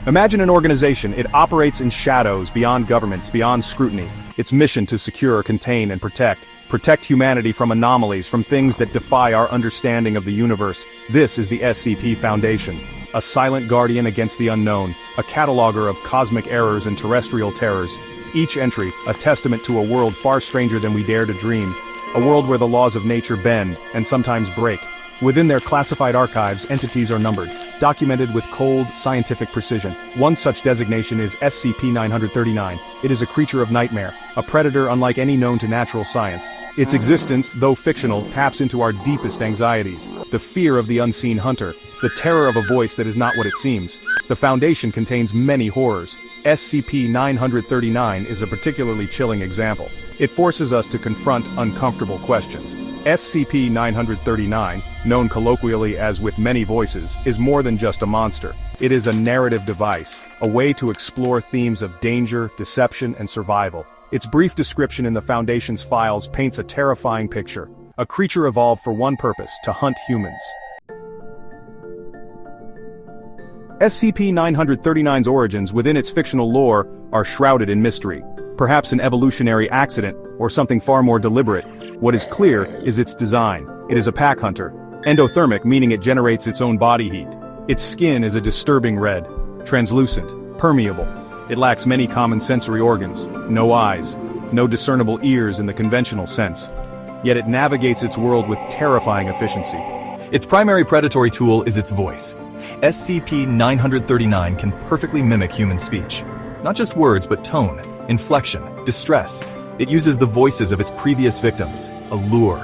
Imagine an organization. It operates in shadows, beyond governments, beyond scrutiny. Its mission to secure, contain, and protect humanity from anomalies, from things that defy our understanding of the universe. This is the SCP Foundation, a silent guardian against the unknown, a cataloger of cosmic errors and terrestrial terrors. Each entry, a testament to a world far stranger than we dare to dream, a world where the laws of nature bend, and sometimes break. Within their classified archives, entities are numbered, documented with cold, scientific precision. One such designation is SCP-939. It is a creature of nightmare, a predator unlike any known to natural science. Its existence, though fictional, taps into our deepest anxieties. The fear of the unseen hunter, the terror of a voice that is not what it seems. The Foundation contains many horrors. SCP-939 is a particularly chilling example. It forces us to confront uncomfortable questions. SCP-939, known colloquially as with many voices, is more than just a monster. It is a narrative device, a way to explore themes of danger, deception, and survival. Its brief description in the Foundation's files paints a terrifying picture. A creature evolved for one purpose: to hunt humans. SCP-939's origins within its fictional lore are shrouded in mystery. Perhaps an evolutionary accident, or something far more deliberate. What is clear is its design. It is a pack hunter. Endothermic, meaning it generates its own body heat. Its skin is a disturbing red, translucent, permeable. It lacks many common sensory organs, no eyes, no discernible ears in the conventional sense. Yet it navigates its world with terrifying efficiency. Its primary predatory tool is its voice. SCP-939 can perfectly mimic human speech. Not just words, but tone, inflection, distress. It uses the voices of its previous victims, a lure,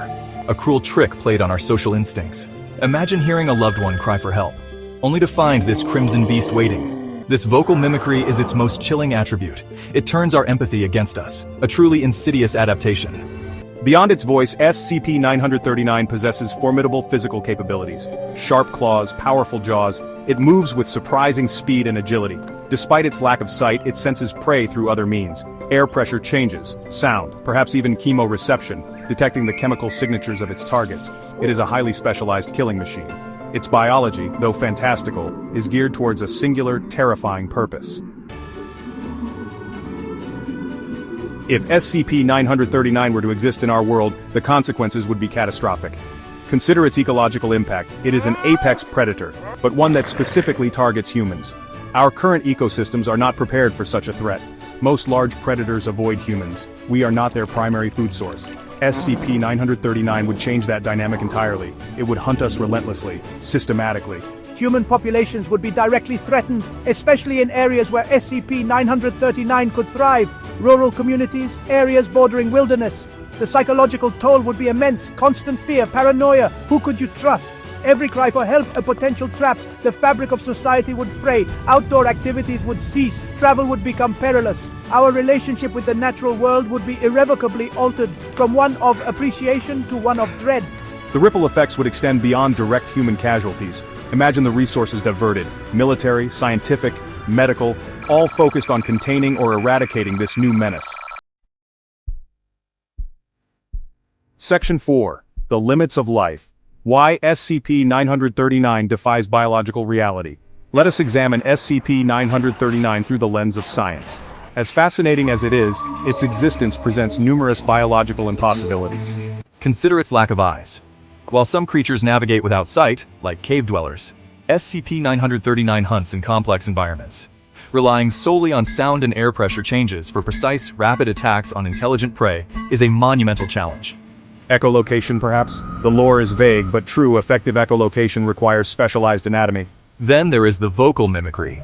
a cruel trick played on our social instincts. Imagine hearing a loved one cry for help, only to find this crimson beast waiting. This vocal mimicry is its most chilling attribute. It turns our empathy against us, a truly insidious adaptation. Beyond its voice, SCP-939 possesses formidable physical capabilities. Sharp claws, powerful jaws. It moves with surprising speed and agility. Despite its lack of sight, it senses prey through other means. Air pressure changes, sound, perhaps even chemoreception, detecting the chemical signatures of its targets. It is a highly specialized killing machine. Its biology, though fantastical, is geared towards a singular, terrifying purpose. If SCP-939 were to exist in our world, the consequences would be catastrophic. Consider its ecological impact. It is an apex predator, but one that specifically targets humans. Our current ecosystems are not prepared for such a threat. Most large predators avoid humans. We are not their primary food source. SCP-939 would change that dynamic entirely. It would hunt us relentlessly, systematically. Human populations would be directly threatened, especially in areas where SCP-939 could thrive. Rural communities, areas bordering wilderness. The psychological toll would be immense. Constant fear, paranoia. Who could you trust? Every cry for help a potential trap. The fabric of society would fray. Outdoor activities would cease. Travel would become perilous. Our relationship with the natural world would be irrevocably altered, from one of appreciation to one of dread. The ripple effects would extend beyond direct human casualties. Imagine the resources diverted: military, scientific, medical, all focused on containing or eradicating this new menace. Section 4. The Limits of Life. Why SCP-939 defies biological reality. Let us examine SCP-939 through the lens of science. As fascinating as it is, its existence presents numerous biological impossibilities. Consider its lack of eyes. While some creatures navigate without sight, like cave dwellers, SCP-939 hunts in complex environments. Relying solely on sound and air pressure changes for precise, rapid attacks on intelligent prey is a monumental challenge. Echolocation, perhaps? The lore is vague, but true effective echolocation requires specialized anatomy. Then there is the vocal mimicry.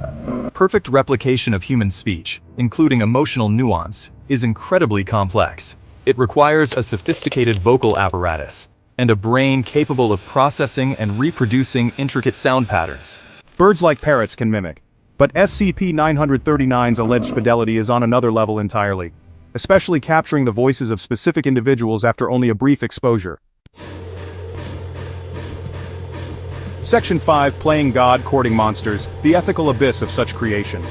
Perfect replication of human speech, including emotional nuance, is incredibly complex. It requires a sophisticated vocal apparatus and a brain capable of processing and reproducing intricate sound patterns. Birds like parrots can mimic. But SCP-939's alleged fidelity is on another level entirely, especially capturing the voices of specific individuals after only a brief exposure. Section 5. Playing God, Courting Monsters, the ethical abyss of such creation.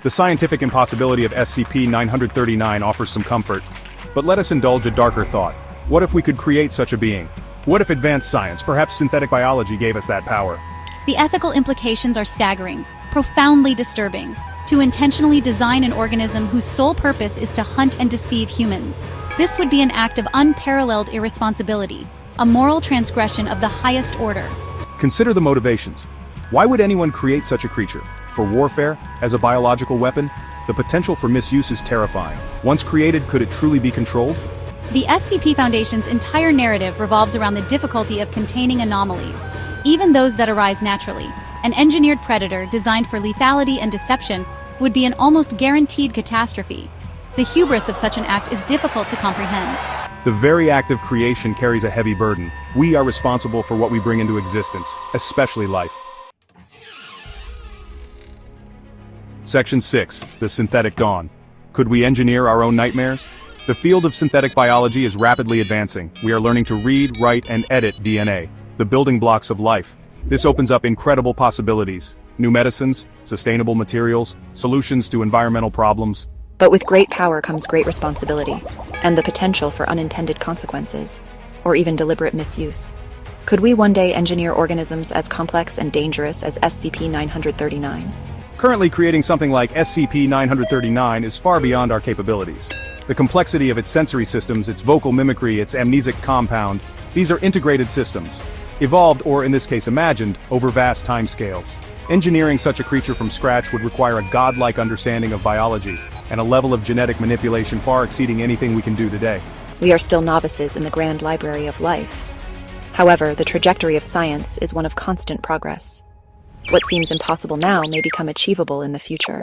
The scientific impossibility of SCP-939 offers some comfort, but let us indulge a darker thought. What if we could create such a being? What if advanced science, perhaps synthetic biology, gave us that power? The ethical implications are staggering. profoundly disturbing. To intentionally design an organism whose sole purpose is to hunt and deceive humans. This would be an act of unparalleled irresponsibility, a moral transgression of the highest order. Consider the motivations. Why would anyone create such a creature? For warfare? As a biological weapon? The potential for misuse is terrifying. Once created, could it truly be controlled? The SCP Foundation's entire narrative revolves around the difficulty of containing anomalies, even those that arise naturally. An engineered predator designed for lethality and deception would be an almost guaranteed catastrophe. The hubris of such an act is difficult to comprehend. The very act of creation carries a heavy burden. We are responsible for what we bring into existence, especially life. Section 6. The Synthetic Dawn. Could we engineer our own nightmares? The field of synthetic biology is rapidly advancing. We are learning to read, write, and edit DNA, the building blocks of life. This opens up incredible possibilities. New medicines, sustainable materials, solutions to environmental problems. But with great power comes great responsibility, and the potential for unintended consequences, or even deliberate misuse. Could we one day engineer organisms as complex and dangerous as SCP-939? Currently, creating something like SCP-939 is far beyond our capabilities. The complexity of its sensory systems, its vocal mimicry, its amnesic compound, these are integrated systems, evolved, or in this case imagined, over vast timescales. Engineering such a creature from scratch would require a godlike understanding of biology, and a level of genetic manipulation far exceeding anything we can do today. We are still novices in the grand library of life. However, the trajectory of science is one of constant progress. What seems impossible now may become achievable in the future.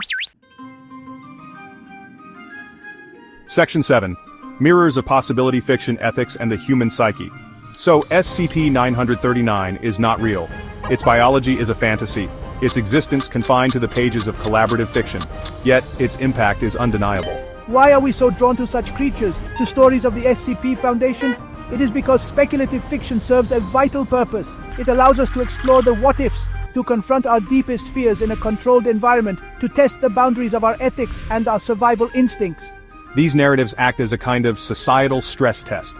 Section 7. Mirrors of possibility, fiction, ethics, and the human psyche. So, SCP-939 is not real. Its biology is a fantasy. Its existence confined to the pages of collaborative fiction. Yet, its impact is undeniable. Why are we so drawn to such creatures, to stories of the SCP Foundation? It is because speculative fiction serves a vital purpose. It allows us to explore the what-ifs, to confront our deepest fears in a controlled environment, to test the boundaries of our ethics and our survival instincts. These narratives act as a kind of societal stress test.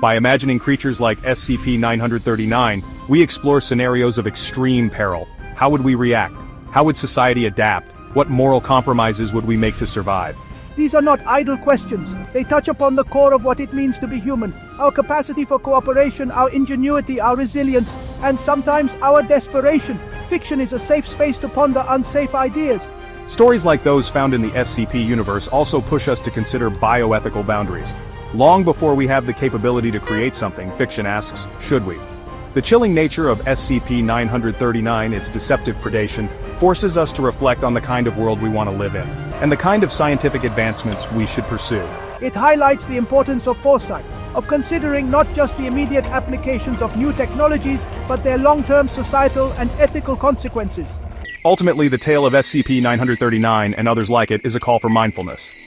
By imagining creatures like SCP-939, we explore scenarios of extreme peril. How would we react? How would society adapt? What moral compromises would we make to survive? These are not idle questions. They touch upon the core of what it means to be human, our capacity for cooperation, our ingenuity, our resilience, and sometimes our desperation. Fiction is a safe space to ponder unsafe ideas. Stories like those found in the SCP universe also push us to consider bioethical boundaries. Long before we have the capability to create something, fiction asks, should we? The chilling nature of SCP-939, its deceptive predation, forces us to reflect on the kind of world we want to live in, and the kind of scientific advancements we should pursue. It highlights the importance of foresight, of considering not just the immediate applications of new technologies, but their long-term societal and ethical consequences. Ultimately, the tale of SCP-939 and others like it is a call for mindfulness.